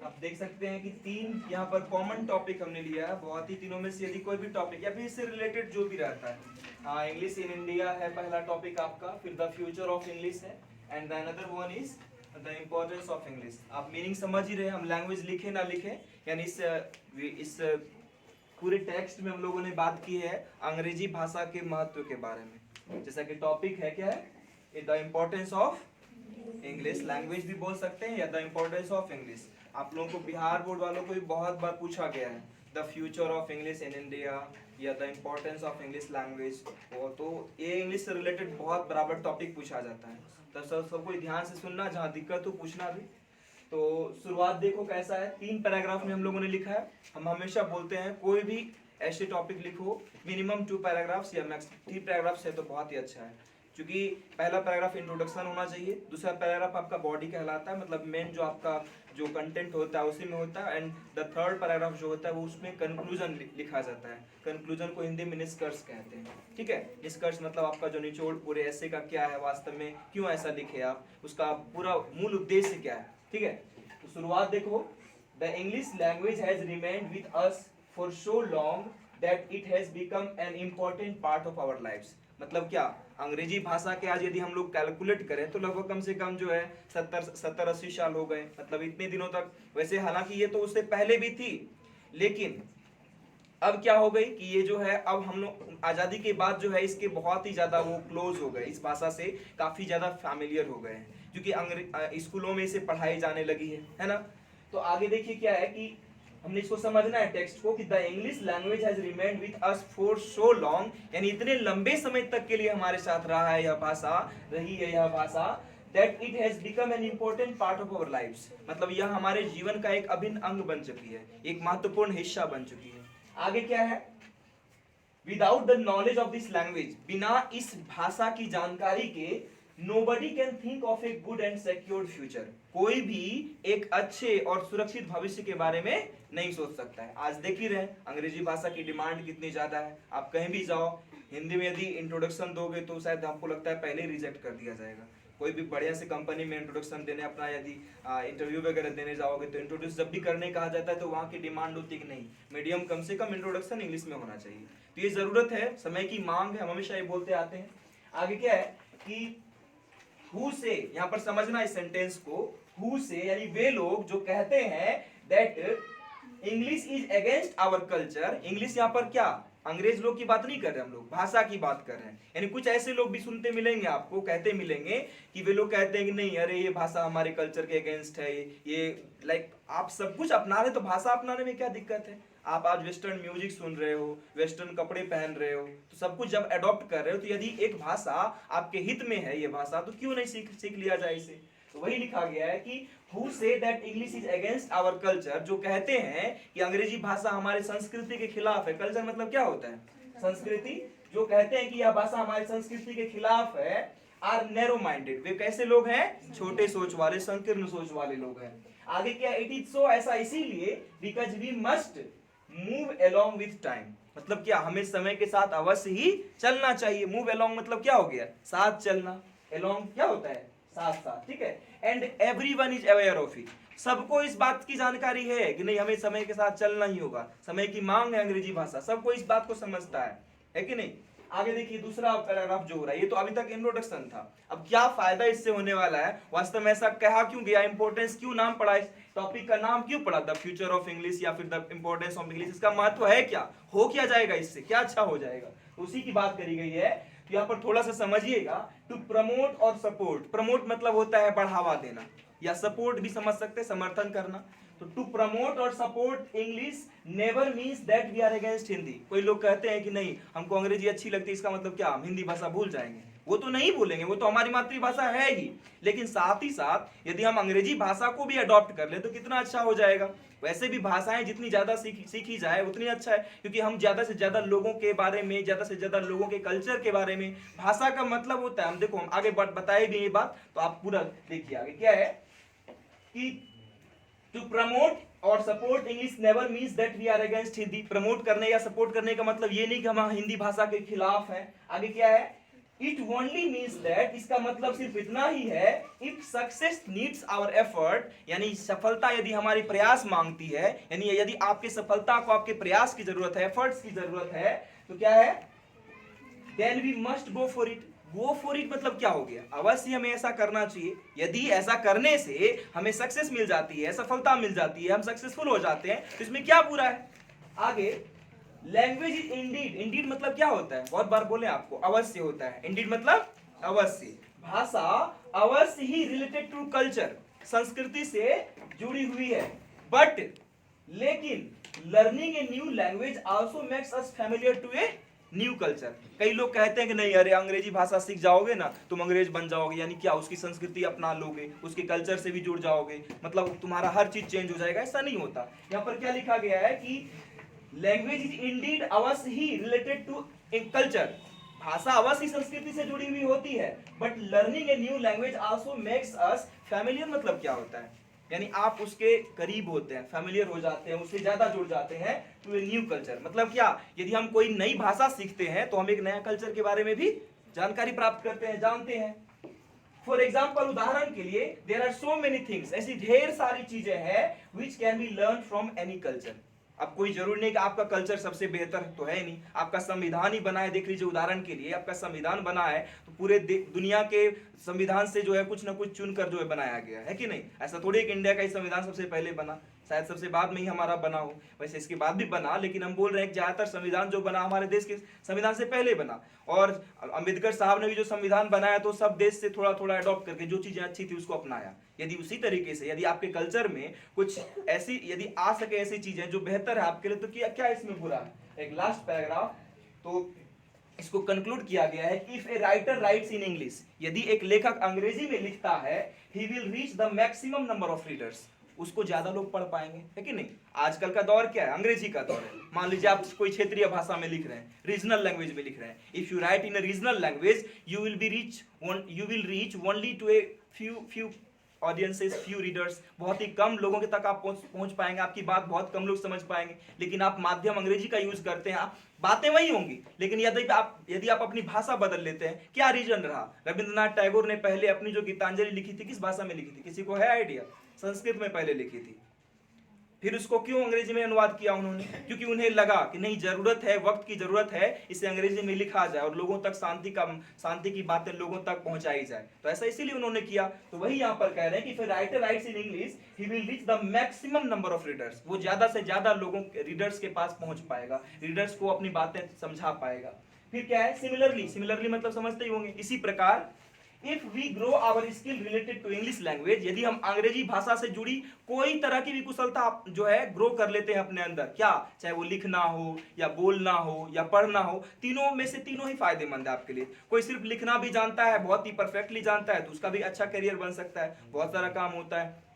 आप देख सकते हैं कि तीन यहाँ पर कॉमन टॉपिक हमने लिया है। बहुत ही तीनों में से यदि कोई भी टॉपिक या फिर इससे रिलेटेड जो भी रहता है, इंग्लिश इन इंडिया है पहला टॉपिक आपका, फिर द फ्यूचर ऑफ इंग्लिश है, and the another one is the importance of English. आप मीनिंग समझ ही रहे, हम लैंग्वेज लिखे ना लिखे, यानी इस पूरे टेक्स्ट में हम लोगों ने बात की है अंग्रेजी भाषा के महत्व के बारे में। जैसा कि टॉपिक है क्या है, the importance of English, language भी बोल सकते हैं या द इम्पोर्टेंस ऑफ इंग्लिश। आप लोगों को बिहार बोर्ड वालों को भी बहुत बार पूछा गया है the future of English in India या the importance of English language, तो ये इंग्लिश से रिलेटेड बहुत बराबर टॉपिक पूछा जाता है। तो सबको ध्यान से सुनना, जहाँ दिक्कत हो पूछना भी। तो शुरुआत देखो कैसा है, 3 पैराग्राफ में हम लोगों ने लिखा है। हम हमेशा बोलते हैं कोई भी ऐसे टॉपिक लिखो मिनिमम 2 पैराग्राफ्स या मैक्स 3 पैराग्राफ्स है तो बहुत ही अच्छा है, क्योंकि पहला पैराग्राफ इंट्रोडक्शन होना चाहिए, दूसरा पैराग्राफ आपका बॉडी कहलाता है, मतलब मेन जो आपका जो कंटेंट होता है उसी में होता है, एंड द थर्ड पैराग्राफ जो होता है वो उसमें कंक्लूजन लिखा जाता है। कंक्लूजन को हिंदी में निष्कर्ष कहते हैं, ठीक है। निष्कर्ष मतलब आपका जो निचोड़ पूरे ऐसे का क्या है, वास्तव में क्यों ऐसा लिखे आप, उसका पूरा मूल उद्देश्य क्या है, ठीक है। तो शुरुआत देखो, the English language has remained with us for so long that it has become an important part of our lives. मतलब क्या, अंग्रेजी भाषा के आज यदि हम लोग कैलकुलेट करें तो लगभग कम से कम जो है 70-80 साल हो गए, मतलब इतने दिनों तक। वैसे हालांकि ये तो उससे पहले भी थी, लेकिन अब क्या हो गई कि ये जो है अब हम लोग आज़ादी के बाद जो है इसके बहुत ही ज़्यादा वो क्लोज हो गए, इस भाषा से काफ़ी ज़्यादा फैमिलियर हो गए हैं, क्योंकि स्कूलों में इसे पढ़ाई जाने लगी है ना। तो आगे देखिए क्या है कि हमने इसको समझना है टेक्स्ट को कि the English language has remained with us for so long, यानी इतने लंबे समय तक के लिए हमारे साथ रहा है यह भाषा, रही है यह भाषा, that it has become an important part of our lives. मतलब यह हमारे जीवन का एक अभिन्न अंग बन चुकी है, एक महत्वपूर्ण हिस्सा बन चुकी है। आगे क्या है, without the knowledge of this language, बिना इस भाषा की जानकारी के Nobody can think of a good and secured future. कोई भी एक अच्छे और सुरक्षित भविष्य के बारे में नहीं सोच सकता है। आज देख ही रहे अंग्रेजी भाषा की डिमांड कितनी ज्यादा है। आप कहीं भी जाओ, हिंदी में यदि इंट्रोडक्शन दोगे तो शायद आपको लगता है पहले ही रिजेक्ट कर दिया जाएगा। कोई भी बढ़िया से कंपनी में इंट्रोडक्शन देने अपना यदि इंटरव्यू वगैरह देने जाओगे तो इंट्रोड्यूस जब भी करने कहा जाता है तो वहाँ की डिमांड होती है कि नहीं, मीडियम कम से कम इंट्रोडक्शन इंग्लिश में होना चाहिए। तो ये जरूरत है, समय की मांग है, हम हमेशा ये बोलते आते हैं। आगे क्या है कि Who से, यहाँ पर समझना इस सेंटेंस को, Who से यानी वे लोग जो कहते हैं that English is against our culture। English यहाँ पर क्या, अंग्रेज लोग की बात नहीं कर रहे हम लोग, भाषा की बात कर रहे हैं। यानी कुछ ऐसे लोग भी सुनते मिलेंगे आपको, कहते मिलेंगे कि वे लोग कहते हैं कि नहीं अरे ये भाषा हमारे कल्चर के अगेंस्ट है, ये लाइक आप सब कुछ अपना रहे तो भाषा अपनाने में क्या दिक्कत है। आप आज वेस्टर्न म्यूजिक सुन रहे हो, वेस्टर्न कपड़े पहन रहे हो, तो सब कुछ जब अडॉप्ट कर रहे हो तो यदि एक भाषा आपके हित में है ये भाषा, तो क्यों नहीं सीख लिया जाए इसे। तो वही लिखा गया है कि Who say that English is against our culture, जो कहते हैं कि अंग्रेजी भाषा हमारे संस्कृति के खिलाफ है। कल्चर मतलब क्या होता है, संस्कृति। जो कहते हैं कि यह भाषा हमारी संस्कृति के खिलाफ है, आर नैरो माइंडेड, वे कैसे लोग हैं, छोटे सोच वाले, संकीर्ण सोच वाले लोग हैं। आगे क्या, इट इज सो, ऐसा इसीलिए because we must move along with time. मतलब क्या, हमें समय के साथ अवश्य ही चलना चाहिए। मूव अलोंग मतलब क्या हो गया, साथ चलना, अलोंग क्या होता है, साथ साथ, ठीक है। And everyone is aware of it, सबको इस बात की जानकारी है कि नहीं हमें समय के साथ चलना ही होगा, समय की मांग है अंग्रेजी भाषा, सबको इस बात को समझता है कि नहीं। आगे देखिए दूसरा पैराग्राफ जो हो रहा है, ये तो अभी तक इंट्रोडक्शन था। अब क्या फायदा इससे होने वाला है, वास्तव में ऐसा कहा क्यों गया, इंपॉर्टेंस क्यों नाम पड़ा, इस टॉपिक का नाम क्यों पड़ा द फ्यूचर ऑफ इंग्लिश या फिर द इंपॉर्टेंस ऑफ इंग्लिश, इसका महत्व है क्या, हो क्या जाएगा इससे, क्या अच्छा हो जाएगा, उसी की बात करी गई है। तो यहाँ पर थोड़ा सा समझिएगा, टू प्रमोट और सपोर्ट। प्रमोट मतलब होता है बढ़ावा देना, या सपोर्ट भी समझ सकते, समर्थन करना। तो टू प्रमोट और support English never means that we are against Hindi. कोई लोग कहते हैं कि नहीं हमको अंग्रेजी अच्छी लगती है, इसका मतलब क्या हम हिंदी भाषा भूल जाएंगे। वो तो नहीं बोलेंगे, वो तो हमारी मातृभाषा है ही, लेकिन साथ ही साथ यदि हम अंग्रेजी भाषा को भी अडॉप्ट कर ले तो कितना अच्छा हो जाएगा। वैसे भी भाषाएं जितनी ज्यादा सीखी जाए उतनी अच्छा है, क्योंकि हम ज्यादा से ज्यादा लोगों के बारे में, ज्यादा से ज्यादा लोगों के कल्चर के बारे में, भाषा का मतलब होता है, हम देखो हम आगे बताए भी ये बात, तो आप पूरा देखिए आगे क्या है कि टू प्रमोट और support English never means that we are against Hindi. Promote करने या सपोर्ट करने का मतलब ये नहीं कि हम हिंदी भाषा के खिलाफ हैं। आगे क्या है, इट ओनली मीन्स दैट, इसका मतलब सिर्फ इतना ही है, if success needs our effort, यानी सफलता यदि हमारी प्रयास मांगती है, यानी यदि आपके सफलता को आपके प्रयास की जरूरत है, एफर्ट्स की जरूरत है, तो क्या है, then we must go for it. Go for it मतलब क्या हो गया, अवश्य हमें ऐसा करना चाहिए। यदि ऐसा करने से हमें सक्सेस मिल जाती है, सफलता मिल जाती है, हम सक्सेसफुल हो जाते हैं, तो इसमें क्या बुरा है। आगे, लैंग्वेज इज इंडीड, इंडीड मतलब क्या होता है, बहुत बार बोले आपको, अवश्य होता है। इंडीड मतलब अवश्य, भाषा अवश्य ही रिलेटेड टू कल्चर, संस्कृति से जुड़ी हुई है। बट लेकिन learning a new language also makes us familiar to a new culture. कई लोग कहते हैं कि नहीं, अरे अंग्रेजी भाषा सीख जाओगे ना तुम अंग्रेज बन जाओगे, यानी क्या, उसकी संस्कृति अपना लोगे, उसके कल्चर से भी जुड़ जाओगे, मतलब तुम्हारा हर चीज चेंज हो जाएगा। ऐसा नहीं होता। यहाँ पर क्या लिखा गया है कि लैंग्वेज इज इंडीड अवश्य ही रिलेटेड टू ए कल्चर, भाषा अवश्य संस्कृति से जुड़ी हुई होती है, but learning a new language also makes us familiar. मतलब क्या होता है, यानी आप उसके करीब होते हैं, फैमिलियर हो जाते हैं, उससे ज्यादा जुड़ जाते हैं टू ए न्यू कल्चर। मतलब क्या, यदि हम कोई नई भाषा सीखते हैं तो हम एक नया कल्चर के बारे में भी जानकारी प्राप्त करते हैं, जानते हैं। फॉर एग्जाम्पल, उदाहरण के लिए, there are so many things, ऐसी ढेर सारी चीजें हैं which can be learn from any culture. अब कोई जरूरी नहीं कि आपका कल्चर सबसे बेहतर तो है नहीं, आपका संविधान ही बना है। देख लीजिए, उदाहरण के लिए आपका संविधान बना है तो पूरे दुनिया के संविधान से जो है कुछ ना कुछ चुनकर जो है बनाया गया है कि नहीं। ऐसा थोड़ी कि इंडिया का ही संविधान सबसे पहले बना, शायद सबसे बाद में ही हमारा बना हो, वैसे इसके बाद भी बना, लेकिन हम बोल रहे हैं कि ज्यादातर संविधान जो बना हमारे देश के संविधान से पहले बना। और अम्बेडकर साहब ने भी जो संविधान बनाया तो सब देश से थोड़ा थोड़ा अडॉप्ट करके जो चीजें अच्छी थी उसको अपनाया। यदि उसी तरीके से यदि आपके कल्चर में कुछ ऐसी यदि आ सके ऐसी चीजें जो बेहतर है आपके लिए, तो क्या क्या इसमें बुरा है। एक लास्ट पैराग्राफ, तो इसको कंक्लूड किया गया है, if a writer writes in English, यदि एक लेखक अंग्रेजी में लिखता है, he will reach the maximum number of readers, उसको ज्यादा लोग पढ़ पाएंगे, है कि नहीं। आजकल का दौर क्या है, अंग्रेजी का दौर है। मान लीजिए आप कोई क्षेत्रीय भाषा में लिख रहे हैं, रीजनल लैंग्वेज में लिख रहे हैं, if you write in a regional language you will reach only to a few audiences, few readers, बहुत ही कम लोगों के तक आप पहुंच पाएंगे, आपकी बात बहुत कम लोग समझ पाएंगे। लेकिन आप माध्यम अंग्रेजी का यूज करते हैं, आप बातें वही होंगी, लेकिन यदि आप अपनी भाषा बदल लेते हैं, क्या रीजन रहा। रविंद्रनाथ टैगोर ने पहले अपनी जो गीतांजलि लिखी थी किस भाषा में लिखी थी, किसी को है आइडिया। संस्कृत में पहले लिखी थी, फिर उसको क्यों अंग्रेजी में अनुवाद किया उन्होंने, क्योंकि उन्हें लगा कि नहीं, जरूरत है, वक्त की जरूरत है, इसे अंग्रेजी में लिखा जाए और लोगों तक शांति की बातें लोगों तक पहुंचाई जाए। तो ऐसा इसीलिए उन्होंने किया। तो वही यहाँ पर कह रहे हैं कि फिर writer writes in English he will reach the maximum number of readers, वो ज्यादा से ज्यादा लोगों रीडर्स के पास पहुंच पाएगा, रीडर्स को अपनी बातें समझा पाएगा। फिर क्या है, सिमिलरली मतलब समझते ही होंगे, इसी प्रकार if we grow our skill related to English language, यदि हम अंग्रेजी भाषा से जुड़ी कोई तरह की भी कुशलता जो है ग्रो कर लेते हैं अपने अंदर, क्या, चाहे वो लिखना हो या बोलना हो या पढ़ना हो, तीनों में से तीनों ही फायदेमंद है आपके लिए। कोई सिर्फ लिखना भी जानता है, बहुत ही परफेक्टली जानता है, तो उसका भी अच्छा करियर बन सकता है, बहुत सारा काम होता है।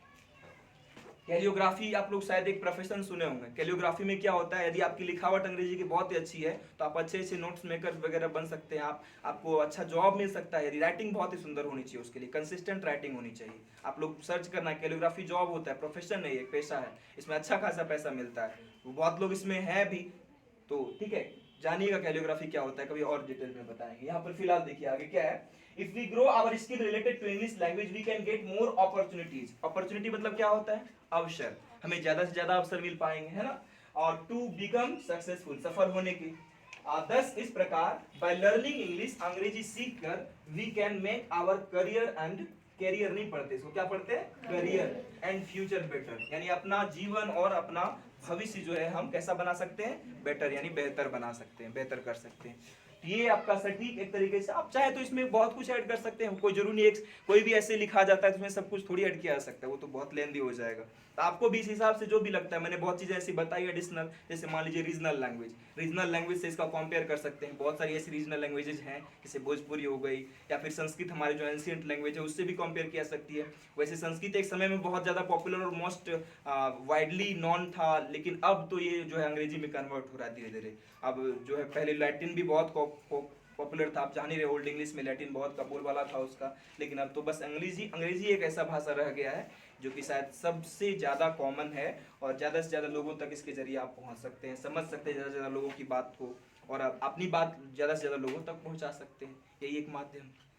कैलियोग्राफी आप लोग शायद एक प्रोफेशन सुने होंगे। कैलियोग्राफी में क्या होता है, यदि आपकी लिखावट अंग्रेजी की बहुत ही अच्छी है तो आप अच्छे से नोट्स मेकर वगैरह बन सकते हैं, आपको अच्छा जॉब मिल सकता है। यदि राइटिंग बहुत ही सुंदर होनी चाहिए, उसके लिए कंसिस्टेंट राइटिंग होनी चाहिए। आप लोग सर्च करना, कैलियोग्राफी जॉब होता है, प्रोफेशन नहीं, एक पेशा है, इसमें अच्छा खासा पैसा मिलता है, बहुत लोग इसमें है भी। तो ठीक है, जानिएगा कैलियोग्राफी क्या होता है, कभी और डिटेल में बताएंगे। यहाँ पर फिलहाल देखिए आगे क्या है, if we grow our skill related to English language we can get more opportunities. Opportunity मतलब क्या होता है, अवसर, हमें ज्यादा से ज्यादा अवसर मिल पाएंगे, है ना। और टू बिकम सक्सेसफुल, सफल होने के। दस इस प्रकार बाय लर्निंग इंग्लिश, अंग्रेजी सीख कर we can make our career and, career नहीं पढ़ते इसको, क्या पढ़ते हैं, करियर एंड फ्यूचर बेटर, यानी अपना जीवन और अपना भविष्य जो है हम कैसा बना सकते हैं, बेटर, यानी बेहतर बना सकते हैं, बेहतर कर सकते हैं। ये आपका सटीक एक तरीके से, आप चाहे तो इसमें बहुत कुछ ऐड कर सकते हैं, कोई जरूरी नहीं, कोई भी ऐसे लिखा जाता है तो उसमें सब कुछ थोड़ी ऐड किया जा सकता है, वो तो बहुत लेंदी हो जाएगा। तो आपको भी इस हिसाब से जो भी लगता है, मैंने बहुत चीजें ऐसी बताई एडिशनल, जैसे मान लीजिए रीजनल लैंग्वेज से इसका कंपेयर कर सकते हैं। बहुत सारी ऐसी रीजनल लैंग्वेजेज हैं, जैसे भोजपुरी हो गई, या फिर संस्कृत हमारे जो एंशिएंट लैंग्वेज है उससे भी कंपेयर किया सकती है। वैसे संस्कृत एक समय में बहुत ज्यादा पॉपुलर और मोस्ट वाइडली नॉन था, लेकिन अब तो ये जो है अंग्रेजी में कन्वर्ट हो रहा है धीरे धीरे। अब जो है, पहले लैटिन भी बहुत पॉपुलर था, आप जान ही रहे, ओल्ड इंग्लिश में लैटिन बहुत का बोलबाला था उसका, लेकिन अब तो बस अंग्रेजी एक ऐसा भाषा रह गया है जो कि शायद सबसे ज़्यादा कॉमन है, और ज़्यादा से ज़्यादा लोगों तक इसके जरिए आप पहुंच सकते हैं, समझ सकते हैं ज़्यादा से ज़्यादा लोगों की बात को, और अपनी बात ज़्यादा से ज़्यादा लोगों तक पहुंचा सकते हैं। यही एक माध्यम है।